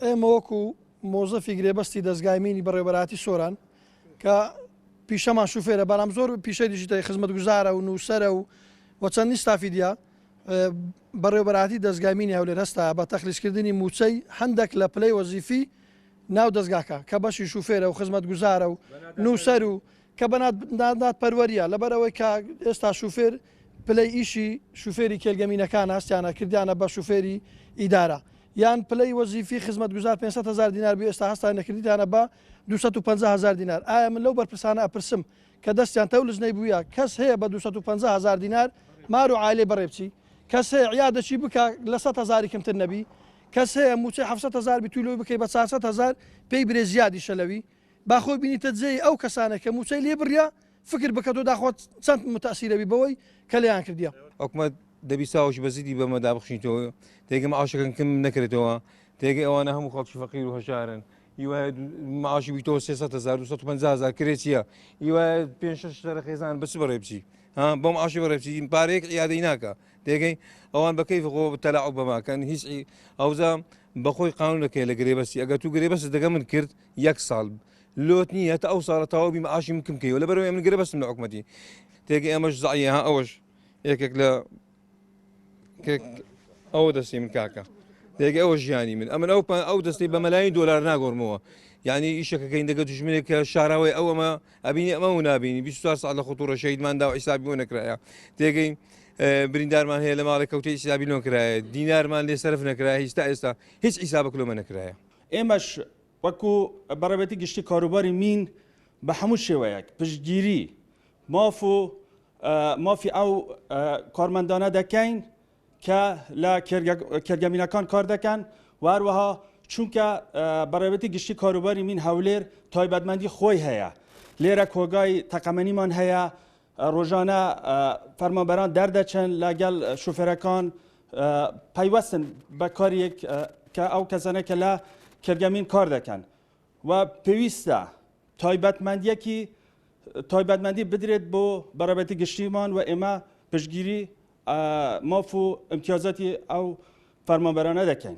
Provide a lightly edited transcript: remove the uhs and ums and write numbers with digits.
ئێمە وەکو مۆزەفی گرێبەستی دەستگای بەڕێوەبەراتی سۆران کە پیشەمان شوفێرە بەڵام زۆر پیشەی دیژیتەی خزمەتگوزارە و نووسەرە و چەندی ستافی دیە بەڕێوەبەراتی دەستگای هەولێر هەستا بە تەخلیسکردنی موچەی هەندێک لە پلەی وەزیفی ناو دەستگاکە کە بەشی شوفێرە و خزمەتگوزارە و نووسەر و کە بەنات پەروەریە لەبەرەوەی کە ئێستا شوفێر پلەی ئیشی شوفێری کێلگەمینەکان هەستیانە کردیانە بە شوفێری ئیدارە یان پلەی وەزیفی خزمەتگوزار 500,000 دینار بێ ئێستا هەستا نەکردیانە بە 250,000 دینار. ئایا من لەو بەرپرسانە ئەپرسم کە دەستیان تەولزنەی بووە کەس هەیە بە 250,000 دینار مار و عایلێ بەڕێبچی کەس هەیە عیادەچی بکە لە 100,000 کەمتر نەبی کەس هەیە موچەی 700,000 بیتولۆی بکەی بە 400,000 پێی برێ زیادی شەلەوی باخۆی بینیتە جێی ئەو کەسانە کە موچەی لێ بڕیا فکر بکەەوە داخۆت چەند متەسیرەوی بەوەی کە لێیان کردیە حکومەت دەبیستاوەش بەزیدی بەمەدا بخشینەوە تێگەم ئاشەکەن کەم نەکرێتەوە تێگە ئەوانە هەموو خەڵکی فەقیر و هەژارن هیوایە معاشی بیتەوە 300,000 250,000 کرێت چییە هیوایە 5-6 خێزان بەچ بەڕێ بچی بۆم ئاشی بەڕێ بچی پارەیەک عیادەی ناکە تێگەی ئەوان بەکەی فقۆ تەلاعوب بەماکەن هیچ ئەوزە بەخۆی قانونەکەی لە گرێبەستی ئەگەر تو گرێبەست دەگە من کرد 1 ساڵ لۆت نییە تا ئەو ساڵە تەواوی معاشی من کەمکەیەوە لەبەرەوەی من گرێبەستم لە حکومەتی تێگەی ئەمەش زعیە ئەوەش یەکێک لە ئەوە دەستی من کاکە دێگە ئەوە ژیانی من ئەمن ئەو دەستی بە مەلایین دۆلار ناگۆڕمەوە یعنی ئیشەکەکەین دەگە دوژمنێک کە شاراوی ئەوەمە ئەبینی ئەمە و نبینی 24 ساعت لە خۆتوڕە شەیدماندا و حیسابی بۆ نەکرایە تێگەی بریندارمان هەیە لە ماڵی کەوتەی حیسابی نۆکرایە دینارمان لێ سەرف نەکرایە هیچ تا ئێستا هیچ حیسابە کلۆمە نەکرایە ئێمەش وەکو بەڕێوەتی گشتی کاروباری مین بە هەموو شێوەیەک پشتگیری مافی ئەو کارمەندانە دەکەین کە لە کێرگەمینەکان کار دەکەن واروەها چونکە بەڕێوەتی گشتی کاروباری مین هەولێر تایبەتمەندی خۆی هەیە لێرە کۆگای تەقەمەنیمان هەیە ڕۆژانە فەرمانبەران دەردەچن لەگەڵ شوفێرەکان پەیوەستن بە کارێک کە ئەو کەسانە کە لە کێرگەمین کار دەکەن و پێویستە تایبەتمەندی بدرێت بۆ بەڕێوەتی گشتیمان و ئێمە پشتگیری ماف و امتیازاتی ئەو فەرمانبەرانە دەکەین.